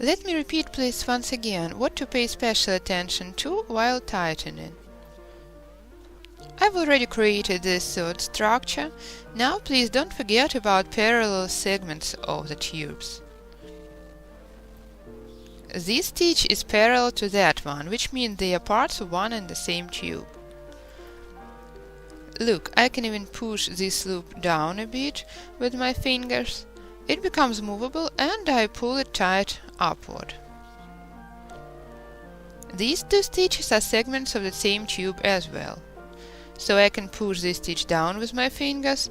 Let me repeat please once again what to pay special attention to while tightening. I've already created this third structure. Now please don't forget about parallel segments of the tubes. This stitch is parallel to that one, which means they are parts of one and the same tube. Look, I can even push this loop down a bit with my fingers. It becomes movable and I pull it tight upward. These two stitches are segments of the same tube as well. So I can push this stitch down with my fingers,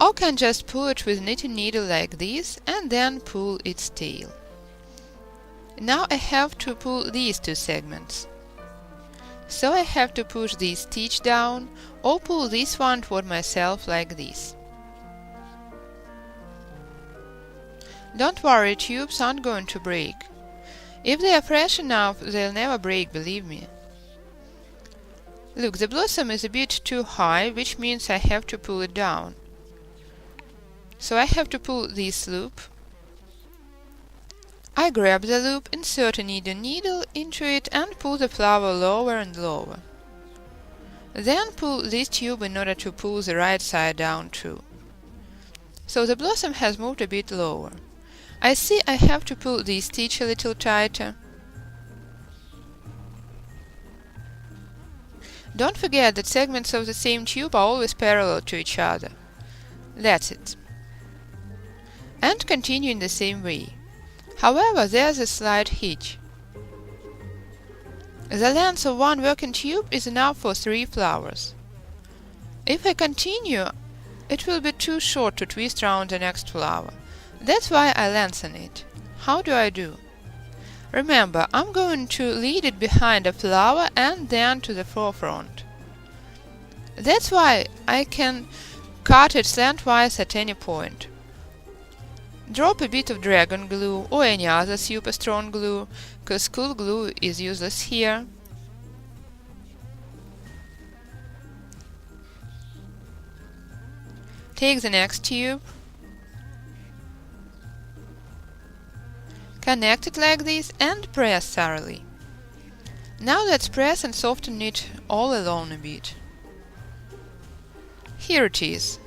or can just pull it with knitting needle like this and then pull its tail. Now I have to pull these two segments. So I have to push this stitch down or pull this one toward myself like this. Don't worry, tubes aren't going to break. If they are fresh enough, they'll never break, believe me. Look, the blossom is a bit too high, which means I have to pull it down. So I have to pull this loop. I grab the loop, insert a knitting needle into it and pull the flower lower and lower. Then pull this tube in order to pull the right side down too. So the blossom has moved a bit lower. I see I have to pull this stitch a little tighter. Don't forget that segments of the same tube are always parallel to each other. That's it. And continue in the same way. However, there's a slight hitch. The length of one working tube is enough for 3 flowers. If I continue, it will be too short to twist round the next flower. That's why I lengthen it. How do I do? Remember, I'm going to lead it behind a flower and then to the forefront. That's why I can cut it slantwise at any point. Drop a bit of dragon glue or any other super strong glue, cause school glue is useless here. Take the next tube. Connect it like this and press thoroughly. Now let's press and soften it all along a bit. Here it is.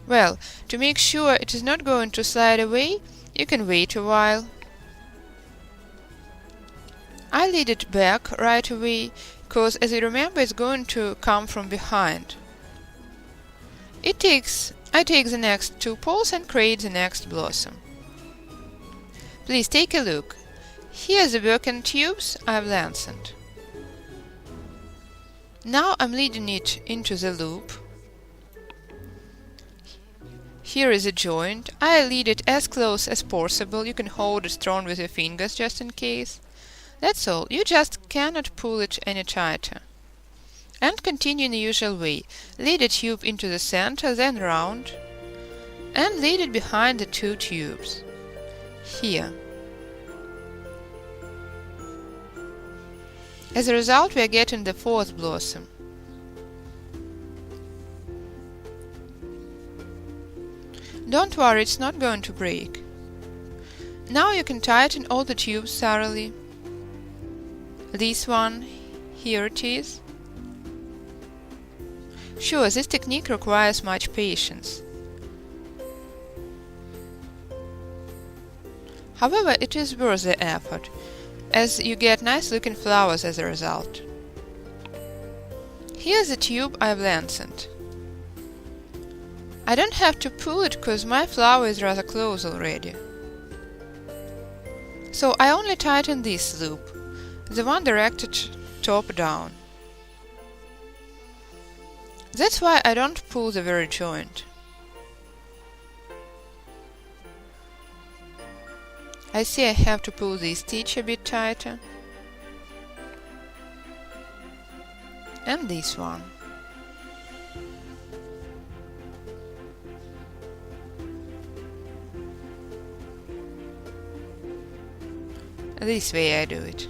Well, to make sure it is not going to slide away, you can wait a while. I lead it back right away, cause as you remember it's going to come from behind. I take the next 2 poles and create the next blossom. Please take a look. Here are the working tubes I've lengthened. Now I'm leading it into the loop. Here is a joint. I lead it as close as possible. You can hold it strong with your fingers just in case. That's all. You just cannot pull it any tighter. And continue in the usual way. Lead a tube into the center, then round, and lead it behind the 2 tubes. Here. As a result, we are getting the 4th blossom. Don't worry, it's not going to break. Now you can tighten all the tubes thoroughly. This one, here it is. Sure, this technique requires much patience. However, it is worth the effort, as you get nice looking flowers as a result. Here's the tube I've lengthened. I don't have to pull it cause my flower is rather close already. So I only tighten this loop, the one directed top down. That's why I don't pull the very joint. I see I have to pull this stitch a bit tighter. And this one. This way I do it.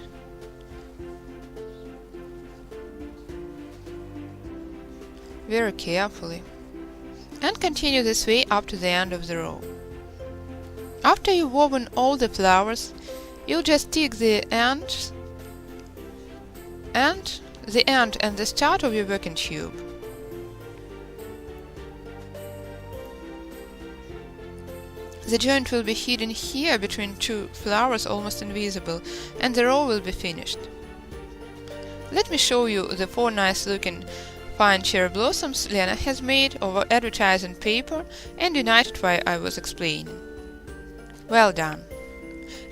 Very carefully. And continue this way up to the end of the row. After you've woven all the flowers, you'll just stick the end and the start of your working tube. The joint will be hidden here between two flowers, almost invisible, and the row will be finished. Let me show you the 4 nice looking fine cherry blossoms Lena has made over advertising paper and united while I was explaining. Well done!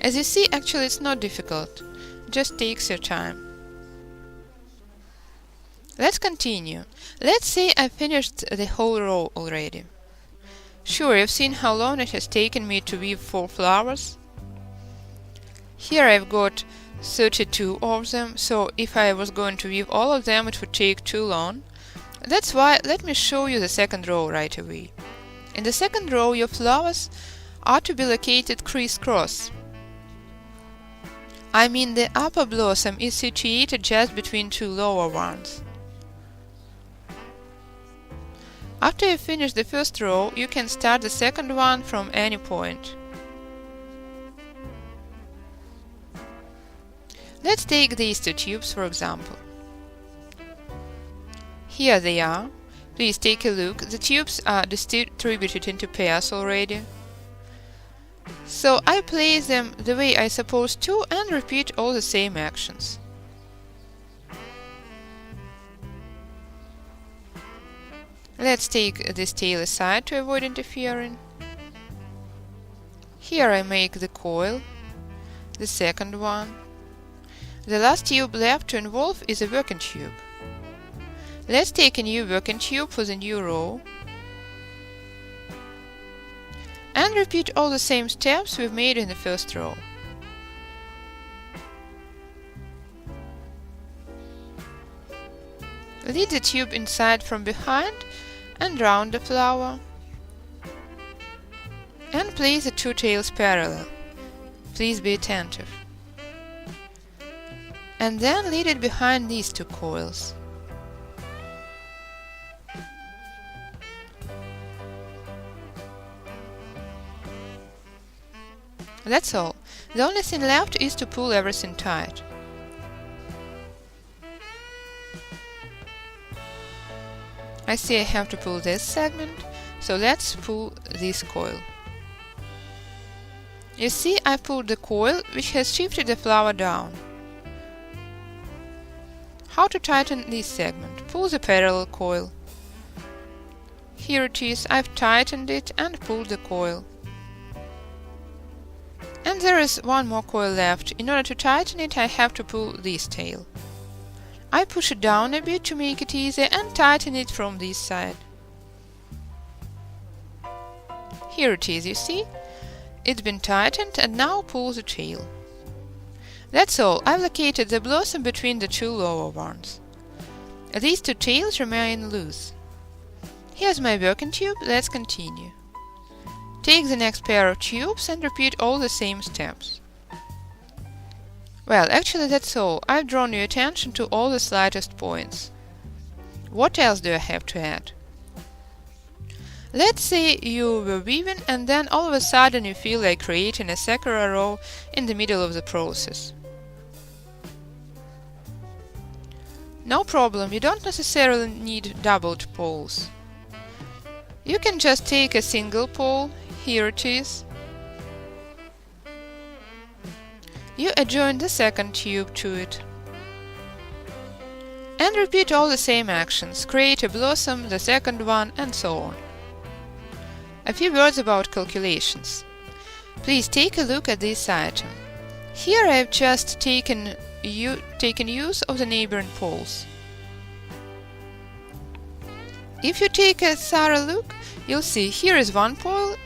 As you see, actually it's not difficult, just takes your time. Let's continue. Let's say I finished the whole row already. Sure, you've seen how long it has taken me to weave 4 flowers? Here I've got 32 of them, so if I was going to weave all of them it would take too long. That's why let me show you the second row right away. In the second row your flowers are to be located crisscross. I mean the upper blossom is situated just between 2 lower ones. After you finish the first row, you can start the second one from any point. Let's take these 2 tubes for example. Here they are. Please take a look. The tubes are distributed into pairs already. So I place them the way I supposed to and repeat all the same actions. Let's take this tail aside to avoid interfering. Here I make the coil, the second one. The last tube left to involve is a working tube. Let's take a new working tube for the new row and repeat all the same steps we've made in the first row. Lead the tube inside from behind and round the flower and place the 2 tails parallel. Please be attentive. And then lead it behind these 2 coils. That's all. The only thing left is to pull everything tight. I see I have to pull this segment, so let's pull this coil. You see, I pulled the coil, which has shifted the flower down. How to tighten this segment? Pull the parallel coil. Here it is, I've tightened it and pulled the coil. And there is one more coil left. In order to tighten it, I have to pull this tail. I push it down a bit to make it easier and tighten it from this side. Here it is, you see? It's been tightened and now pull the tail. That's all. I've located the blossom between the 2 lower ones. These 2 tails remain loose. Here's my working tube. Let's continue. Take the next pair of tubes and repeat all the same steps. Well, actually that's all. I've drawn your attention to all the slightest points. What else do I have to add? Let's say you were weaving and then all of a sudden you feel like creating a sakura row in the middle of the process. No problem, you don't necessarily need doubled poles. You can just take a single pole, here it is. You adjoin the second tube to it. And repeat all the same actions, create a blossom, the second one, and so on. A few words about calculations. Please take a look at this item. Here I have just taken use of the neighboring poles. If you take a thorough look, you'll see here is one pole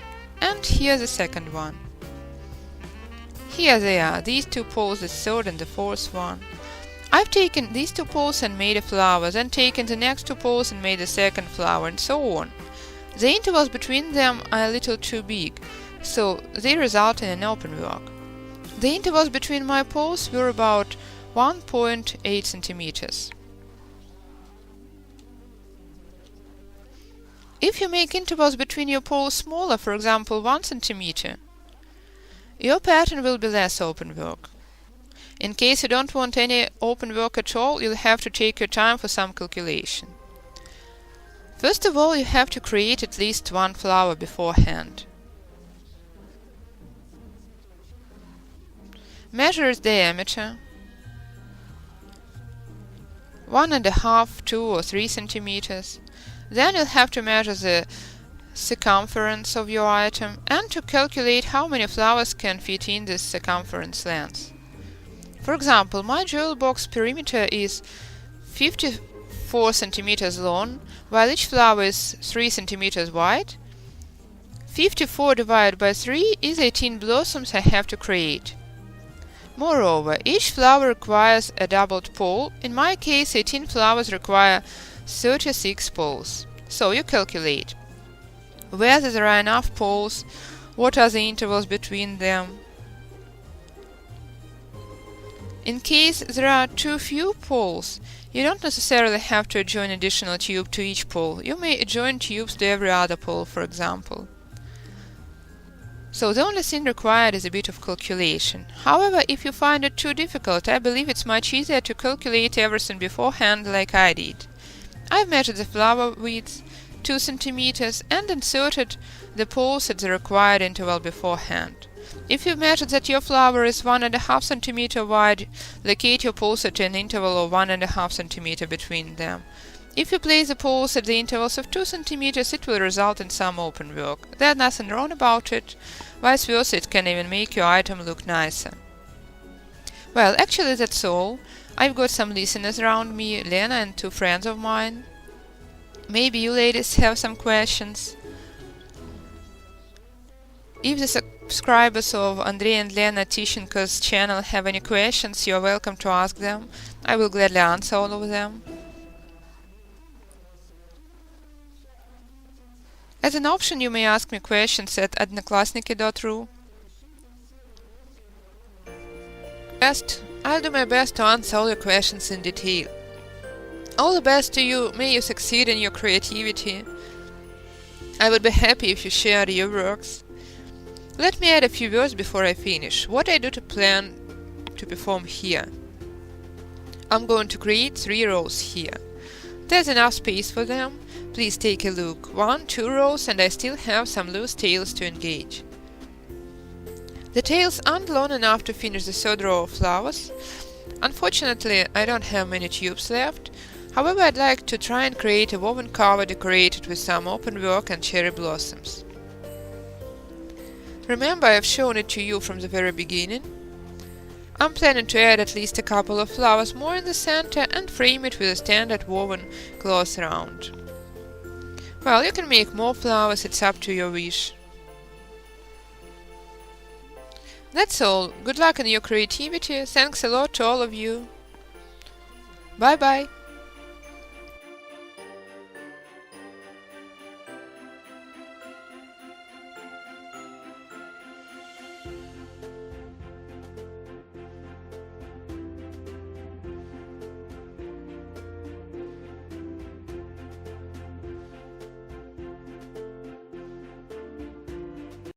and here the second one. Here they are, these 2 poles, the third and the fourth one. I've taken these 2 poles and made a flower, then taken the next 2 poles and made a second flower, and so on. The intervals between them are a little too big, so they result in an open work. The intervals between my poles were about 1.8 centimeters. If you make intervals between your poles smaller, for example 1 centimeter, your pattern will be less open work. In case you don't want any open work at all, you'll have to take your time for some calculation. First of all, you have to create at least one flower beforehand. Measure its diameter, 1.5, 2 or 3 centimeters. Then you'll have to measure the circumference of your item and to calculate how many flowers can fit in this circumference length. For example, my jewel box perimeter is 54 centimeters long, while each flower is 3 centimeters wide. 54 divided by 3 is 18 blossoms I have to create. Moreover, each flower requires a doubled pole. In my case, 18 flowers require 36 poles. So you calculate whether there are enough poles, what are the intervals between them. In case there are too few poles, you don't necessarily have to adjoin additional tube to each pole. You may adjoin tubes to every other pole, for example. So the only thing required is a bit of calculation. However, if you find it too difficult, I believe it's much easier to calculate everything beforehand like I did. I've measured the flower width, 2 centimeters, and inserted the poles at the required interval beforehand. If you've measured that your flower is 1.5 centimeter wide, locate your poles at an interval of 1.5 centimeter between them. If you place the poles at the intervals of 2 centimeters, it will result in some open work. There's nothing wrong about it. Vice versa, it can even make your item look nicer. Well, actually that's all. I've got some listeners around me, Lena and 2 friends of mine. Maybe you ladies have some questions. If the subscribers of Andrei and Lena Tishenko's channel have any questions, you're welcome to ask them. I will gladly answer all of them. As an option, you may ask me questions at odnoklasniki.ru. I'll do my best to answer all your questions in detail. All the best to you, may you succeed in your creativity. I would be happy if you shared your works. Let me add a few words before I finish. What I do to plan to perform here. I'm going to create 3 rows here. There's enough space for them. Please take a look. 1, 2 rows, and I still have some loose tails to engage. The tails aren't long enough to finish the 3rd row of flowers. Unfortunately, I don't have many tubes left. However, I'd like to try and create a woven cover decorated with some open work and cherry blossoms. Remember, I've shown it to you from the very beginning. I'm planning to add at least a couple of flowers more in the center and frame it with a standard woven cloth round. Well, you can make more flowers, it's up to your wish. That's all. Good luck in your creativity. Thanks a lot to all of you. Bye bye.